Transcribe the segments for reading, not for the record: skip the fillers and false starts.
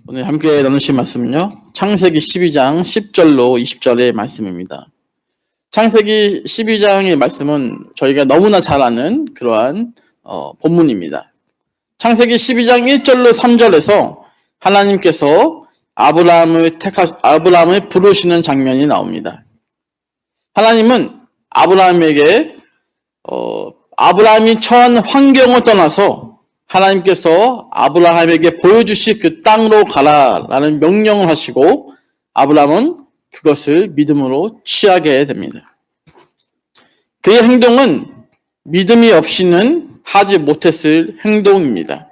오늘 함께 나누실 말씀은요, 창세기 12장 10절로 20절의 말씀입니다. 창세기 12장의 말씀은 저희가 너무나 잘 아는 그러한 본문입니다. 창세기 12장 1절로 3절에서 하나님께서 아브라함을 부르시는 장면이 나옵니다. 하나님은 아브라함에게 아브라함이 처한 환경을 떠나서 하나님께서 아브라함에게 보여주실 그 땅으로 가라라는 명령을 하시고 아브라함은 그것을 믿음으로 취하게 됩니다. 그의 행동은 믿음이 없이는 하지 못했을 행동입니다.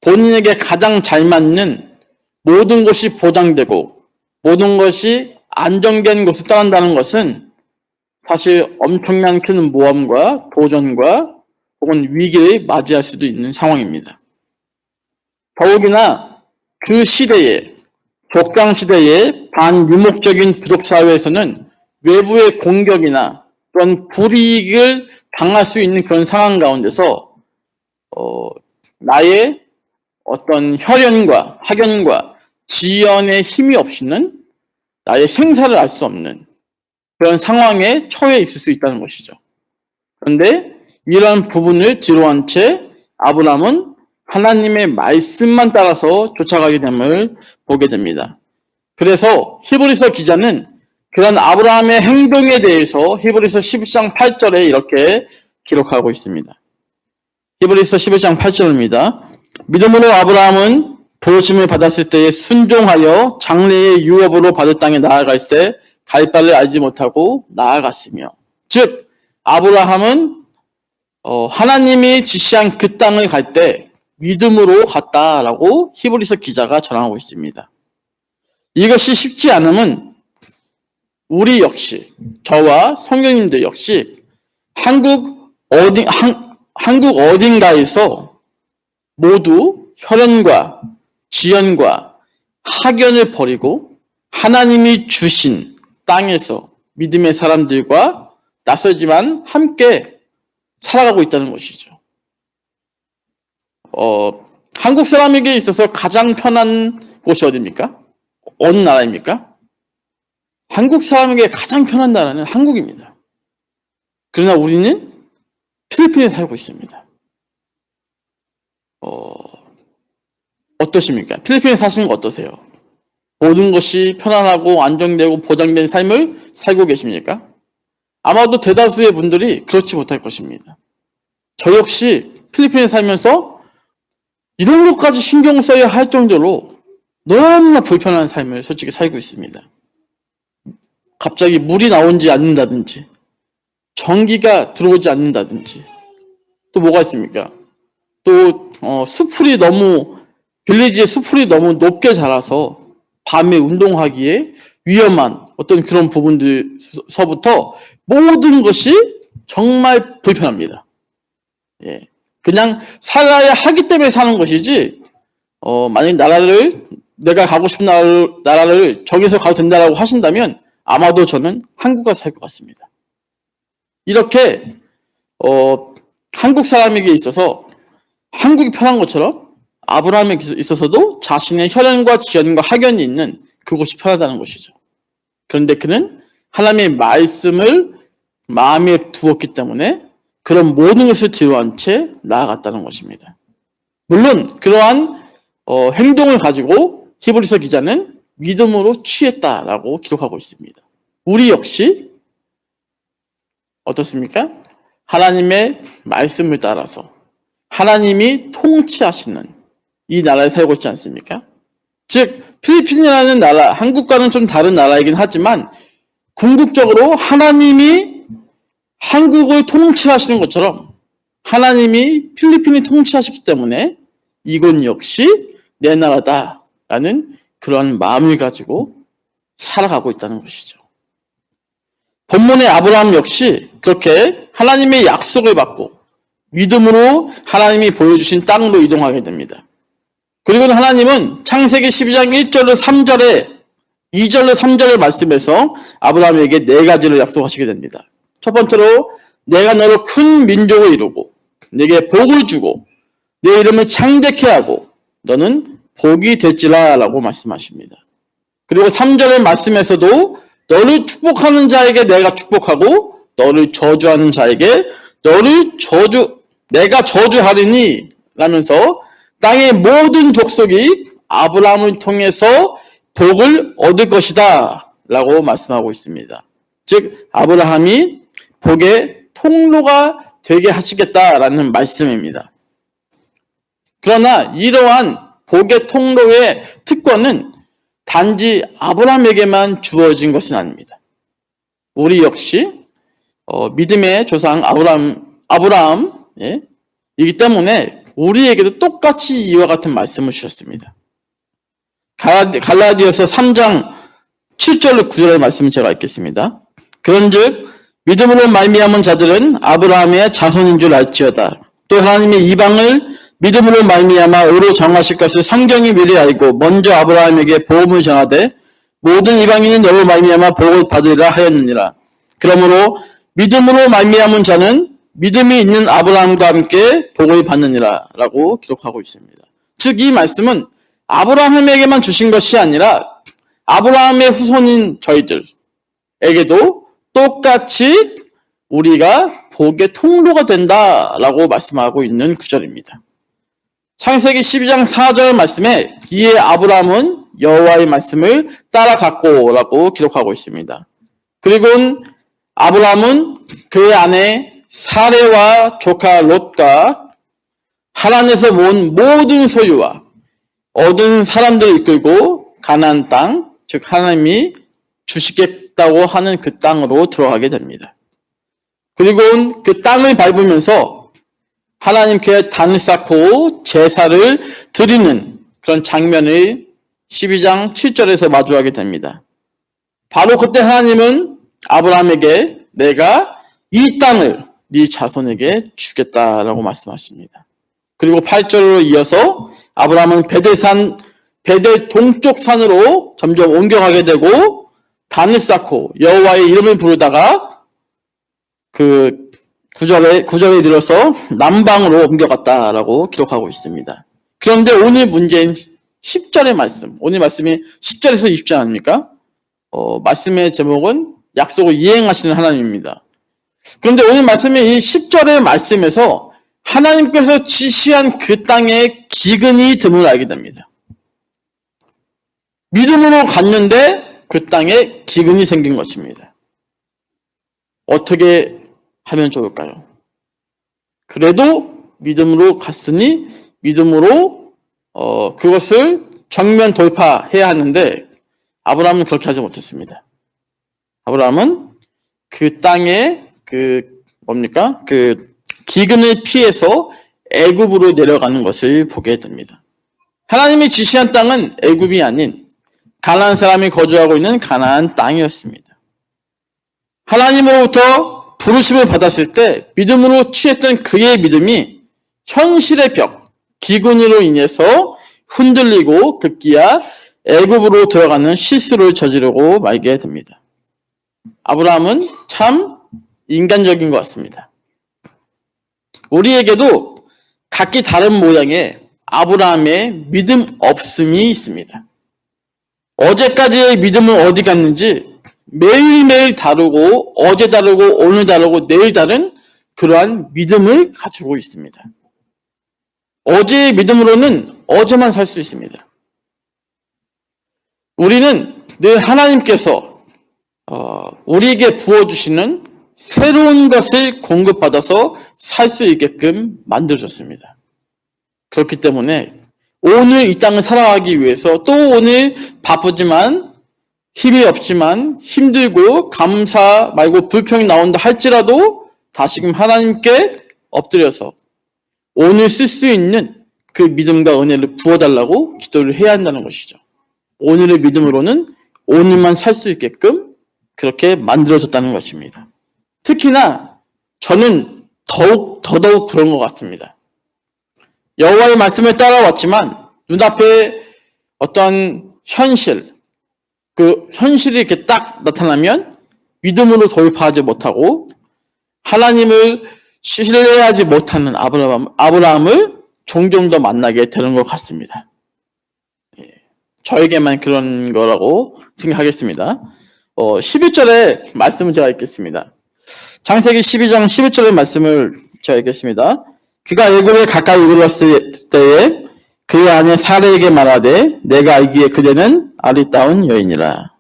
본인에게 가장 잘 맞는 모든 것이 보장되고 모든 것이 안정된 곳을 떠난다는 것은 사실 엄청난 큰 모험과 도전과 혹은 위기를 맞이할 수도 있는 상황입니다. 더욱이나 그 시대에, 족장시대의 반유목적인 부족사회에서는 외부의 공격이나 또한 불이익을 당할 수 있는 그런 상황 가운데서 나의 어떤 혈연과 학연과 지연의 힘이 없이는 나의 생사를 알 수 없는 그런 상황에 처해 있을 수 있다는 것이죠. 그런데 이러한 부분을 뒤로한 채 아브라함은 하나님의 말씀만 따라서 쫓아가게 됨을 보게 됩니다. 그래서 히브리서 기자는 그런 아브라함의 행동에 대해서 히브리서 11장 8절에 이렇게 기록하고 있습니다. 히브리서 11장 8절입니다. 믿음으로 아브라함은 부르심을 받았을 때에 순종하여 장래의 유업으로 받을 땅에 나아갈새 갈 바를 알지 못하고 나아갔으며, 즉 아브라함은 하나님이 지시한 그 땅을 갈 때 믿음으로 갔다라고 히브리서 기자가 전하고 있습니다. 이것이 쉽지 않으면 우리 역시, 저와 성경님들 역시 한국 어딘가에서 모두 혈연과 지연과 학연을 버리고 하나님이 주신 땅에서 믿음의 사람들과 낯설지만 함께 살아가고 있다는 것이죠. 한국 사람에게 있어서 가장 편한 곳이 어디입니까? 어느 나라입니까? 한국 사람에게 가장 편한 나라는 한국입니다. 그러나 우리는 필리핀에 살고 있습니다. 어떠십니까? 필리핀에 사시는 거 어떠세요? 모든 것이 편안하고 안정되고 보장된 삶을 살고 계십니까? 아마도 대다수의 분들이 그렇지 못할 것입니다. 저 역시 필리핀에 살면서 이런 것까지 신경 써야 할 정도로 너무나 불편한 삶을 솔직히 살고 있습니다. 갑자기 물이 나오지 않는다든지, 전기가 들어오지 않는다든지, 또 뭐가 있습니까? 또 빌리지의 수풀이 너무 높게 자라서 밤에 운동하기에 위험한 어떤 그런 부분들서부터 모든 것이 정말 불편합니다. 예. 그냥 살아야 하기 때문에 사는 것이지, 만약 내가 가고 싶은 나라를 정해서 가도 된다라고 하신다면 아마도 저는 한국 가서 살 것 같습니다. 이렇게, 한국 사람에게 있어서 한국이 편한 것처럼 아브라함에게 있어서도 자신의 혈연과 지연과 학연이 있는 그곳이 편하다는 것이죠. 그런데 그는 하나님의 말씀을 마음에 두었기 때문에 그런 모든 것을 뒤로한 채 나아갔다는 것입니다. 물론 그러한 행동을 가지고 히브리서 기자는 믿음으로 취했다라고 기록하고 있습니다. 우리 역시 어떻습니까? 하나님의 말씀을 따라서 하나님이 통치하시는 이 나라에 살고 있지 않습니까? 즉 필리핀이라는 나라, 한국과는 좀 다른 나라이긴 하지만 궁극적으로 하나님이 한국을 통치하시는 것처럼 하나님이 필리핀을 통치하시기 때문에 이곳 역시 내 나라다라는 그런 마음을 가지고 살아가고 있다는 것이죠. 본문의 아브라함 역시 그렇게 하나님의 약속을 받고 믿음으로 하나님이 보여주신 땅으로 이동하게 됩니다. 그리고 하나님은 창세기 12장 1절로 3절에 2절로 3절의 말씀에서 아브라함에게 4가지를 약속하시게 됩니다. 첫 번째로 내가 너로 큰 민족을 이루고 내게 복을 주고 내 이름을 창대케 하고 너는 복이 될지라라고 말씀하십니다. 그리고 3절의 말씀에서도 너를 축복하는 자에게 내가 축복하고 너를 저주하는 자에게 내가 저주하리니 라면서 땅의 모든 족속이 아브라함을 통해서 복을 얻을 것이다 라고 말씀하고 있습니다. 즉 아브라함이 복의 통로가 되게 하시겠다라는 말씀입니다. 그러나 이러한 복의 통로의 특권은 단지 아브라함에게만 주어진 것은 아닙니다. 우리 역시 믿음의 조상 아브라함 이기 때문에 우리에게도 똑같이 이와 같은 말씀을 주셨습니다. 갈라디아서 3장 7절로 9절의 말씀을 제가 읽겠습니다. 그런즉 믿음으로 말미암은 자들은 아브라함의 자손인 줄 알지어다. 또 하나님의 이방을 믿음으로 말미암아 의로 정하실 것을 성경이 미리 알고 먼저 아브라함에게 복음을 전하되 모든 이방인은 너로 말미암아 복을 받으리라 하였느니라. 그러므로 믿음으로 말미암은 자는 믿음이 있는 아브라함과 함께 복을 받느니라 라고 기록하고 있습니다. 즉 이 말씀은 아브라함에게만 주신 것이 아니라 아브라함의 후손인 저희들에게도 똑같이 우리가 복의 통로가 된다라고 말씀하고 있는 구절입니다. 창세기 12장 4절 말씀에 이에 아브라함은 여호와의 말씀을 따라갔고 라고 기록하고 있습니다. 그리고 아브라함은 그의 아내 사레와 조카 롯과 하란에서 모은 모든 소유와 얻은 사람들을 이끌고 가나안 땅, 즉 하나님이 주시겠다고 하는 그 땅으로 들어가게 됩니다. 그리고 그 땅을 밟으면서 하나님께 단을 쌓고 제사를 드리는 그런 장면을 12장 7절에서 마주하게 됩니다. 바로 그때 하나님은 아브라함에게 내가 이 땅을 네 자손에게 주겠다라고 말씀하십니다. 그리고 8절로 이어서 아브라함은 베델 동쪽 산으로 점점 옮겨가게 되고 단을 쌓고 여호와의 이름을 부르다가 그 구절에 이르러서 남방으로 옮겨갔다라고 기록하고 있습니다. 그런데 오늘 문제인 10절의 말씀, 오늘 말씀이 10절에서 20절 아닙니까? 말씀의 제목은 약속을 이행하시는 하나님입니다. 그런데 오늘 말씀이 이 10절의 말씀에서 하나님께서 지시한 그 땅에 기근이 듦을 알게 됩니다. 믿음으로 갔는데 그 땅에 기근이 생긴 것입니다. 어떻게 하면 좋을까요? 그래도 믿음으로 갔으니 믿음으로 그것을 정면 돌파해야 하는데 아브라함은 그렇게 하지 못했습니다. 아브라함은 그 땅에 그 기근을 피해서 애굽으로 내려가는 것을 보게 됩니다. 하나님이 지시한 땅은 애굽이 아닌 가나안 사람이 거주하고 있는 가나안 땅이었습니다. 하나님으로부터 부르심을 받았을 때 믿음으로 취했던 그의 믿음이 현실의 벽, 기근으로 인해서 흔들리고 급기야 애굽으로 들어가는 실수를 저지르고 말게 됩니다. 아브라함은 참 인간적인 것 같습니다. 우리에게도 각기 다른 모양의 아브라함의 믿음 없음이 있습니다. 어제까지의 믿음은 어디 갔는지 매일매일 다르고 어제 다르고 오늘 다르고 내일 다른 그러한 믿음을 가지고 있습니다. 어제의 믿음으로는 어제만 살 수 있습니다. 우리는 늘 하나님께서 우리에게 부어주시는 새로운 것을 공급받아서 살 수 있게끔 만들어졌습니다. 그렇기 때문에 오늘 이 땅을 살아가기 위해서 또 오늘 바쁘지만 힘이 없지만 힘들고 감사 말고 불평이 나온다 할지라도 다시금 하나님께 엎드려서 오늘 쓸 수 있는 그 믿음과 은혜를 부어달라고 기도를 해야 한다는 것이죠. 오늘의 믿음으로는 오늘만 살 수 있게끔 그렇게 만들어졌다는 것입니다. 특히나 저는 더더욱 그런 것 같습니다. 여호와의 말씀을 따라왔지만 눈앞에 어떤 그 현실이 이렇게 딱 나타나면 믿음으로 돌파하지 못하고 하나님을 신뢰하지 못하는 아브라함을 종종 더 만나게 되는 것 같습니다. 저에게만 그런 거라고 생각하겠습니다. 11절의 말씀을 제가 읽겠습니다. 창세기 12장 11절의 말씀을 제가 읽겠습니다. 그가 애굽에 가까이 이르렀을 때에 그의 아내 사레에게 말하되 내가 알기에 그대는 아리따운 여인이라.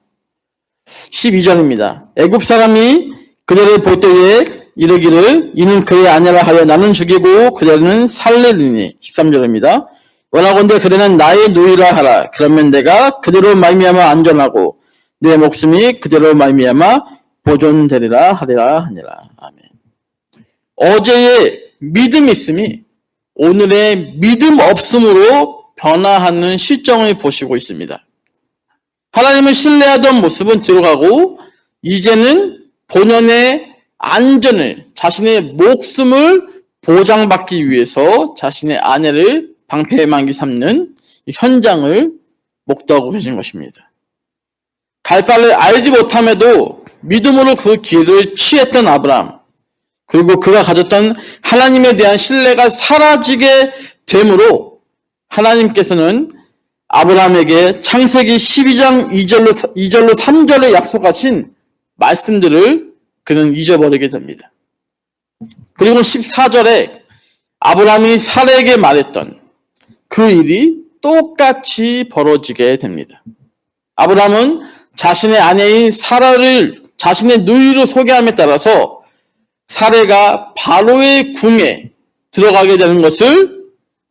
12절입니다. 애굽 사람이 그대를 볼 때에 이르기를 이는 그의 아내라 하여 나는 죽이고 그대는 살리리니. 13절입니다. 원하건대 그대는 나의 누이라 하라. 그러면 내가 그대로 말미암아 안전하고 내 목숨이 그대로 말미암아 보존되리라 하리라 하니라. 아멘. 어제의 믿음 있음이 오늘의 믿음 없음으로 변화하는 실정을 보시고 있습니다. 하나님을 신뢰하던 모습은 들어가고 이제는 본연의 안전을, 자신의 목숨을 보장받기 위해서 자신의 아내를 방패망기 삼는 현장을 목도하고 계신 것입니다. 갈 바를 알지 못함에도 믿음으로 그 길을 취했던 아브라함, 그리고 그가 가졌던 하나님에 대한 신뢰가 사라지게 되므로 하나님께서는 아브라함에게 창세기 12장 2절로 3절에 약속하신 말씀들을 그는 잊어버리게 됩니다. 그리고 14절에 아브라함이 사레에게 말했던 그 일이 똑같이 벌어지게 됩니다. 아브라함은 자신의 아내인 사라를 자신의 누이로 소개함에 따라서 사레가 바로의 궁에 들어가게 되는 것을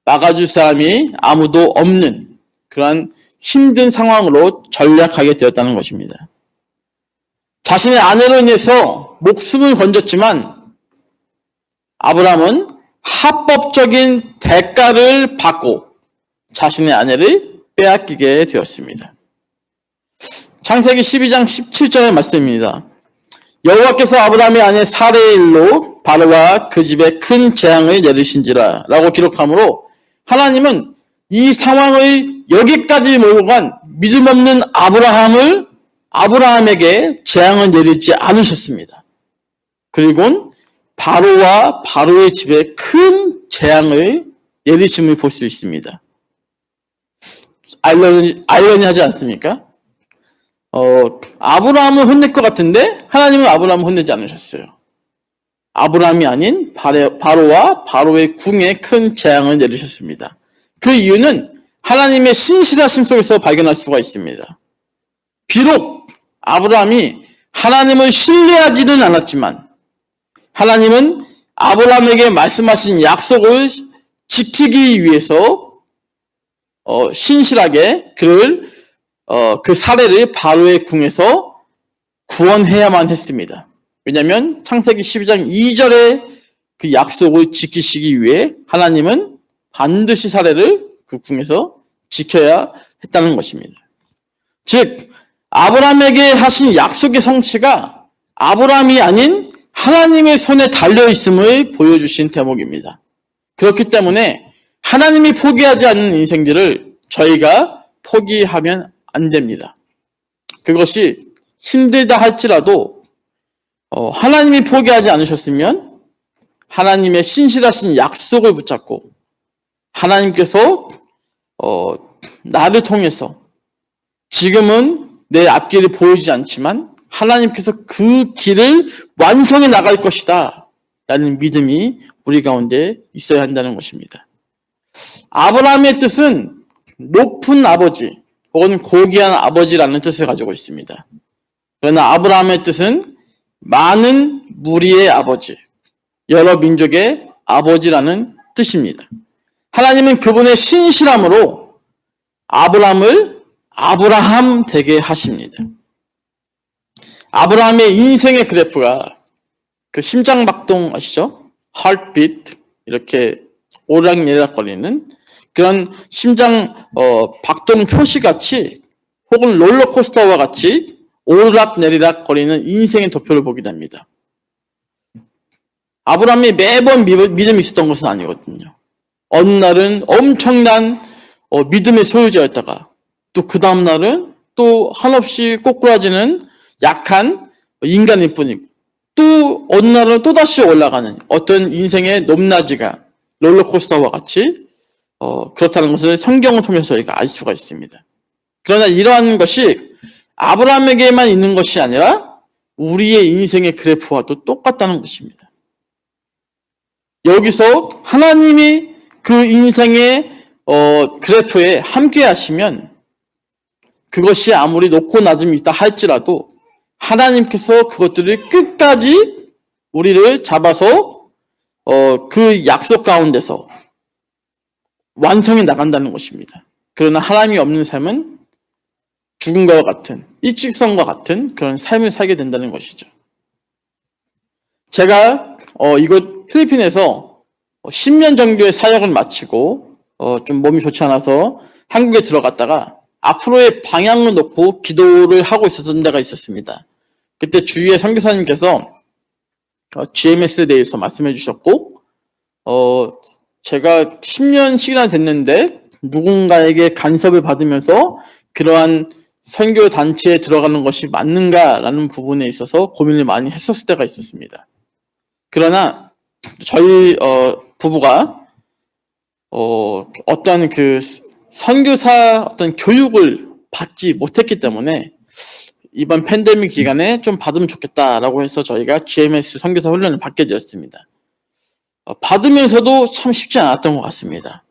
막아줄 사람이 아무도 없는 그러한 힘든 상황으로 전락하게 되었다는 것입니다. 자신의 아내로 인해서 목숨을 건졌지만 아브라함은 합법적인 대가를 받고 자신의 아내를 빼앗기게 되었습니다. 창세기 12장 17절의 말씀입니다. 여호와께서 아브라함의 아내 사레의 일로 바로와 그 집에 큰 재앙을 내리신지라 라고 기록하므로 하나님은 이 상황을 여기까지 몰고 간 믿음 없는 아브라함에게 재앙을 내리지 않으셨습니다. 그리고 바로와 바로의 집에 큰 재앙을 내리심을 볼 수 있습니다. 아이러니하지 않습니까? 아브라함은 혼낼 것 같은데 하나님은 아브라함을 혼내지 않으셨어요. 아브라함이 아닌 바로와 바로의 궁에 큰 재앙을 내리셨습니다. 그 이유는 하나님의 신실하심 속에서 발견할 수가 있습니다. 비록 아브라함이 하나님을 신뢰하지는 않았지만 하나님은 아브라함에게 말씀하신 약속을 지키기 위해서 신실하게 그를 그 사례를 바로의 궁에서 구원해야만 했습니다. 왜냐하면 창세기 12장 2절의 그 약속을 지키시기 위해 하나님은 반드시 사례를 그 궁에서 지켜야 했다는 것입니다. 즉 아브라함에게 하신 약속의 성취가 아브라함이 아닌 하나님의 손에 달려있음을 보여주신 대목입니다. 그렇기 때문에 하나님이 포기하지 않는 인생들을 저희가 포기하면 안 됩니다. 그것이 힘들다 할지라도 하나님이 포기하지 않으셨으면 하나님의 신실하신 약속을 붙잡고 하나님께서 나를 통해서 지금은 내 앞길이 보이지 않지만 하나님께서 그 길을 완성해 나갈 것이다 라는 믿음이 우리 가운데 있어야 한다는 것입니다. 아브라함의 뜻은 높은 아버지 혹은 고귀한 아버지라는 뜻을 가지고 있습니다. 그러나 아브라함의 뜻은 많은 무리의 아버지, 여러 민족의 아버지라는 뜻입니다. 하나님은 그분의 신실함으로 아브라함을 아브라함 되게 하십니다. 아브라함의 인생의 그래프가 그 심장박동 아시죠? heartbeat 이렇게 오락내락거리는 그런 심장 박동 표시같이 혹은 롤러코스터와 같이 오르락내리락 거리는 인생의 도표를 보게 됩니다. 아브라함이 매번 믿음이 있었던 것은 아니거든요. 어느 날은 엄청난 믿음의 소유자였다가 또 그 다음 날은 또 한없이 꼬꾸라지는 약한 인간일 뿐이고 또 어느 날은 또다시 올라가는 어떤 인생의 높낮이가 롤러코스터와 같이 그렇다는 것을 성경을 통해서 저희가 알 수가 있습니다. 그러나 이러한 것이 아브라함에게만 있는 것이 아니라 우리의 인생의 그래프와도 똑같다는 것입니다. 여기서 하나님이 그 인생의 그래프에 함께 하시면 그것이 아무리 높고 낮음이 있다 할지라도 하나님께서 그것들을 끝까지 우리를 잡아서 그 약속 가운데서 완성해 나간다는 것입니다. 그러나 하나님이 없는 삶은 죽은 것과 같은, 일직선과 같은 그런 삶을 살게 된다는 것이죠. 제가 이곳 필리핀에서 10년 정도의 사역을 마치고 좀 몸이 좋지 않아서 한국에 들어갔다가 앞으로의 방향을 놓고 기도를 하고 있었던 데가 있었습니다. 그때 주위의 선교사님께서 GMS에 대해서 말씀해 주셨고 제가 10년씩이나 됐는데 누군가에게 간섭을 받으면서 그러한 선교 단체에 들어가는 것이 맞는가라는 부분에 있어서 고민을 많이 했었을 때가 있었습니다. 그러나 저희 부부가 어떤 그 선교사 어떤 교육을 받지 못했기 때문에 이번 팬데믹 기간에 좀 받으면 좋겠다라고 해서 저희가 GMS 선교사 훈련을 받게 되었습니다. 받으면서도 참 쉽지 않았던 것 같습니다.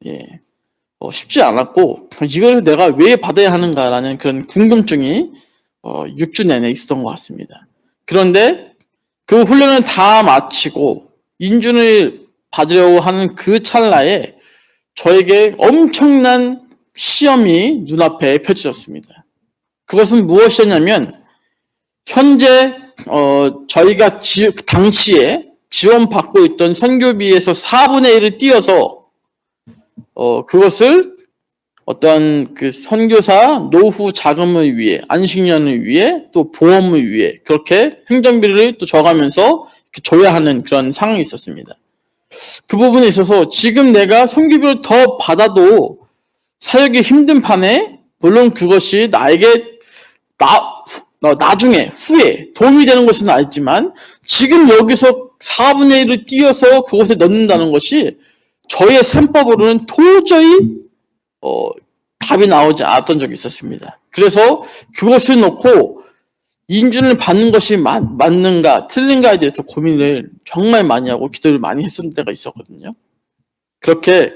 예, 쉽지 않았고 이걸 내가 왜 받아야 하는가라는 그런 궁금증이 6주 내내 있었던 것 같습니다. 그런데 그 훈련을 다 마치고 인준을 받으려고 하는 그 찰나에 저에게 엄청난 시험이 눈앞에 펼쳐졌습니다. 그것은 무엇이었냐면 현재 저희가 당시에 지원받고 있던 선교비에서 4분의 1을 띄어서 그것을 어떤 그 선교사 노후 자금을 위해, 안식년을 위해, 또 보험을 위해 그렇게 행정비를 또 줘가면서 줘야 하는 그런 상황이 있었습니다. 그 부분에 있어서 지금 내가 선교비를 더 받아도 사역이 힘든 판에 물론 그것이 나에게 나중에 후에 도움이 되는 것은 알지만 지금 여기서 4분의 1을 띄어서 그것에 넣는다는 것이 저의 셈법으로는 도저히 답이 나오지 않았던 적이 있었습니다. 그래서 그것을 놓고 인준을 받는 것이 맞는가 틀린가에 대해서 고민을 정말 많이 하고 기도를 많이 했을 때가 있었거든요. 그렇게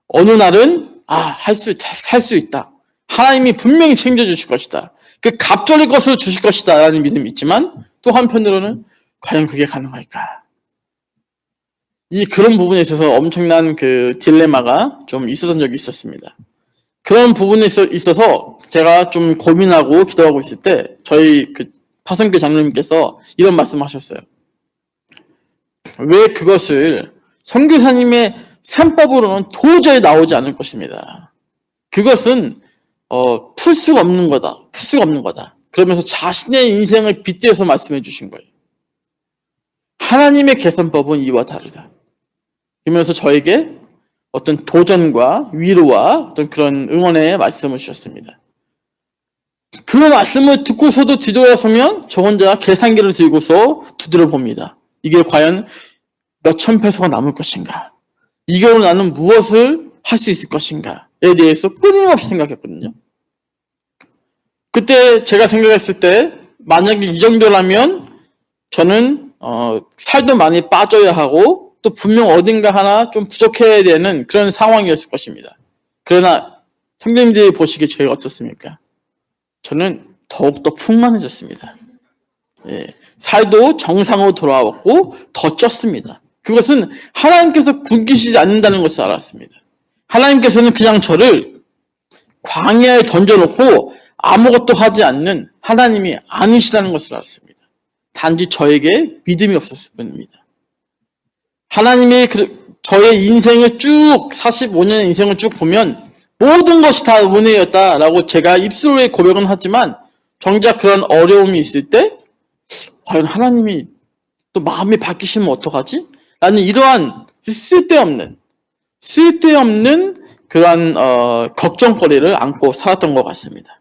어느 날은 살 수 있다. 하나님이 분명히 챙겨주실 것이다. 그 갑절의 것을 주실 것이다 라는 믿음이 있지만 또 한편으로는 과연 그게 가능할까? 그런 부분에 있어서 엄청난 그 딜레마가 좀 있었던 적이 있었습니다. 그런 부분에 있어서 제가 좀 고민하고 기도하고 있을 때 저희 그 파선교 장로님께서 이런 말씀하셨어요. 왜 그것을 선교사님의 셈법으로는 도저히 나오지 않을 것입니다. 그것은 풀 수가 없는 거다. 풀 수가 없는 거다. 그러면서 자신의 인생을 빗대어서 말씀해 주신 거예요. 하나님의 계산법은 이와 다르다. 그러면서 저에게 어떤 도전과 위로와 어떤 그런 응원의 말씀을 주셨습니다. 그 말씀을 듣고서도 뒤돌아서면 저 혼자 계산기를 들고서 두드려 봅니다. 이게 과연 몇천 페소가 남을 것인가? 이걸로 나는 무엇을 할 수 있을 것인가에 대해서 끊임없이 생각했거든요. 그때 제가 생각했을 때 만약에 이 정도라면 저는 살도 많이 빠져야 하고 또 분명 어딘가 하나 좀 부족해야 되는 그런 상황이었을 것입니다. 그러나 성도님들이 보시기에 저희가 어떻습니까? 저는 더욱더 풍만해졌습니다. 예, 살도 정상으로 돌아왔고 더 쪘습니다. 그것은 하나님께서 굶기시지 않는다는 것을 알았습니다. 하나님께서는 그냥 저를 광야에 던져놓고 아무것도 하지 않는 하나님이 아니시라는 것을 알았습니다. 단지 저에게 믿음이 없었을 뿐입니다. 하나님이 저의 인생을 쭉 45년의 인생을 쭉 보면 모든 것이 다 은혜였다라고 제가 입술로의 고백은 하지만 정작 그런 어려움이 있을 때 과연 하나님이 또 마음이 바뀌시면 어떡하지? 라는 이러한 쓸데없는 그러한 걱정거리를 안고 살았던 것 같습니다.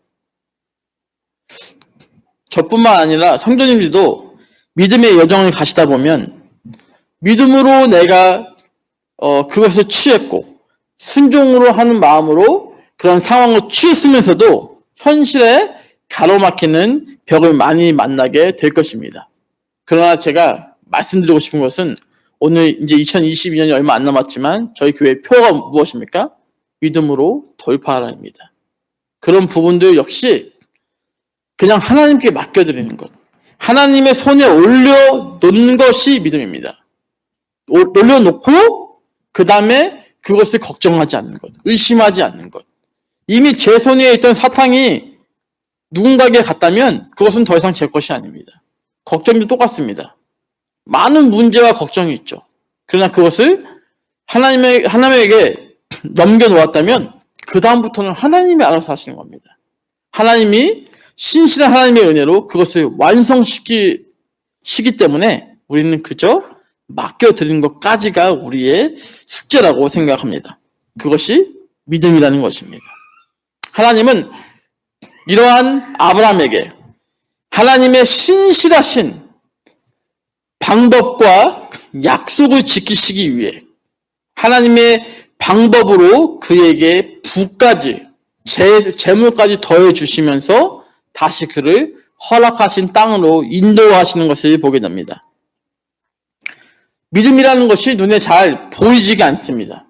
저뿐만 아니라 성도님들도 믿음의 여정을 가시다 보면 믿음으로 내가 그것을 취했고 순종으로 하는 마음으로 그런 상황을 취했으면서도 현실에 가로막히는 벽을 많이 만나게 될 것입니다. 그러나 제가 말씀드리고 싶은 것은 오늘 이제 2022년이 얼마 안 남았지만 저희 교회의 표가 무엇입니까? 믿음으로 돌파하라입니다. 그런 부분들 역시 그냥 하나님께 맡겨드리는 것. 하나님의 손에 올려놓는 것이 믿음입니다. 올려놓고 그 다음에 그것을 걱정하지 않는 것. 의심하지 않는 것. 이미 제 손에 있던 사탕이 누군가에게 갔다면 그것은 더 이상 제 것이 아닙니다. 걱정도 똑같습니다. 많은 문제와 걱정이 있죠. 그러나 그것을 하나님에게 넘겨놓았다면 그 다음부터는 하나님이 알아서 하시는 겁니다. 하나님이 신실한 하나님의 은혜로 그것을 완성시키기 때문에 우리는 그저 맡겨드리는 것까지가 우리의 숙제라고 생각합니다. 그것이 믿음이라는 것입니다. 하나님은 이러한 아브라함에게 하나님의 신실하신 방법과 약속을 지키시기 위해 하나님의 방법으로 그에게 부까지 재물까지 더해 주시면서 다시 그를 허락하신 땅으로 인도하시는 것을 보게 됩니다. 믿음이라는 것이 눈에 잘 보이지가 않습니다.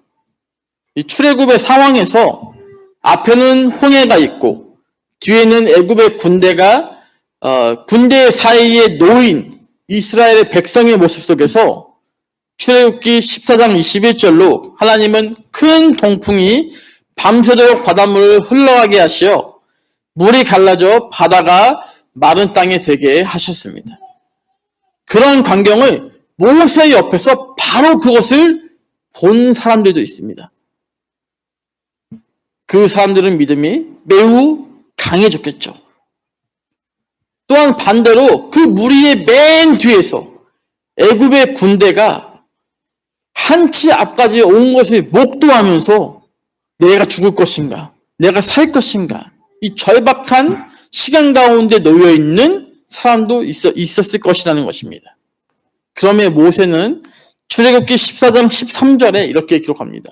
이 출애굽의 상황에서 앞에는 홍해가 있고 뒤에는 애굽의 군대 사이에 놓인 이스라엘의 백성의 모습 속에서 출애굽기 14장 21절로 하나님은 큰 동풍이 밤새도록 바닷물을 흘러가게 하시어 물이 갈라져 바다가 마른 땅에 되게 하셨습니다. 그런 광경을 모세 옆에서 바로 그것을 본 사람들도 있습니다. 그 사람들은 믿음이 매우 강해졌겠죠. 또한 반대로 그 무리의 맨 뒤에서 애굽의 군대가 한치 앞까지 온 것을 목도하면서 내가 죽을 것인가, 내가 살 것인가, 이 절박한 시간 가운데 놓여 있는 사람도 있었을 것이라는 것입니다. 그러면 모세는 출애굽기 14장 13절에 이렇게 기록합니다.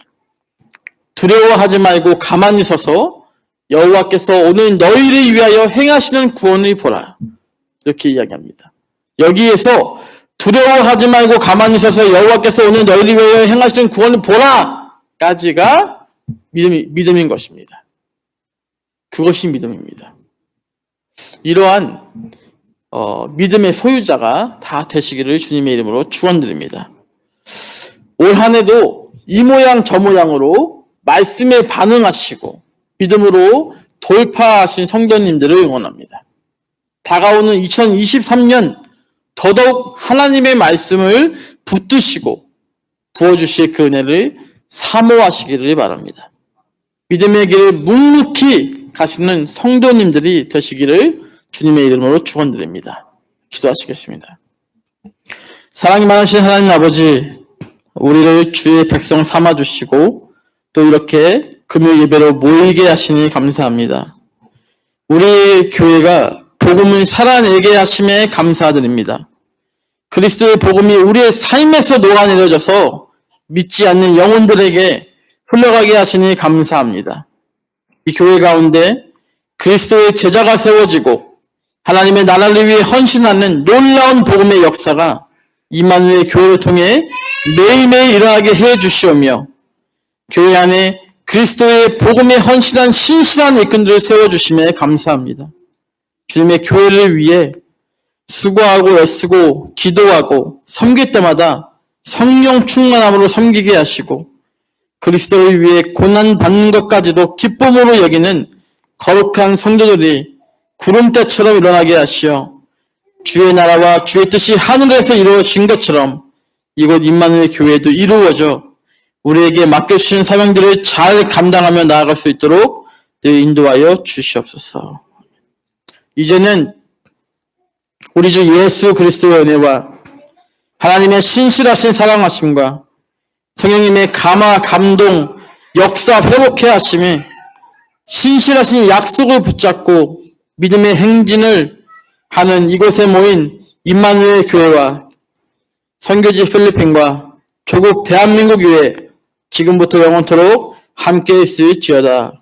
두려워하지 말고 가만히 서서 여호와께서 오늘 너희를 위하여 행하시는 구원을 보라. 이렇게 이야기합니다. 여기에서 두려워하지 말고 가만히 서서 여호와께서 오늘 너희를 위하여 행하시는 구원을 보라 까지가 믿음인 것입니다. 그것이 믿음입니다. 이러한 믿음의 소유자가 다 되시기를 주님의 이름으로 축원드립니다. 올 한 해도 이 모양 저 모양으로 말씀에 반응하시고 믿음으로 돌파하신 성도님들을 응원합니다. 다가오는 2023년 더더욱 하나님의 말씀을 붙드시고 부어주실 그 은혜를 사모하시기를 바랍니다. 믿음의 길을 묵묵히 가시는 성도님들이 되시기를 주님의 이름으로 축원드립니다. 기도하시겠습니다. 사랑이 많으신 하나님 아버지, 우리를 주의 백성 삼아주시고 또 이렇게 금요 예배로 모이게 하시니 감사합니다. 우리 교회가 복음을 살아내게 하심에 감사드립니다. 그리스도의 복음이 우리의 삶에서 녹아내려져서 믿지 않는 영혼들에게 흘러가게 하시니 감사합니다. 이 교회 가운데 그리스도의 제자가 세워지고 하나님의 나라를 위해 헌신하는 놀라운 복음의 역사가 임마누엘 교회를 통해 매일매일 일어나게 해 주시오며 교회 안에 그리스도의 복음에 헌신한 신실한 일꾼들을 세워주심에 감사합니다. 주님의 교회를 위해 수고하고 애쓰고 기도하고 섬길 때마다 성령 충만함으로 섬기게 하시고 그리스도를 위해 고난받는 것까지도 기쁨으로 여기는 거룩한 성도들이 구름대처럼 일어나게 하시어 주의 나라와 주의 뜻이 하늘에서 이루어진 것처럼 이곳 임마누엘 교회도 이루어져 우리에게 맡겨주신 사명들을 잘 감당하며 나아갈 수 있도록 늘 인도하여 주시옵소서. 이제는 우리 주 예수 그리스도의 은혜와 하나님의 신실하신 사랑하심과 성령님의 감화, 감동, 역사 회복해 하심에 신실하신 약속을 붙잡고 믿음의 행진을 하는 이곳에 모인 임마누엘 교회와 선교지 필리핀과 조국 대한민국 위에 지금부터 영원토록 함께 있을지어다.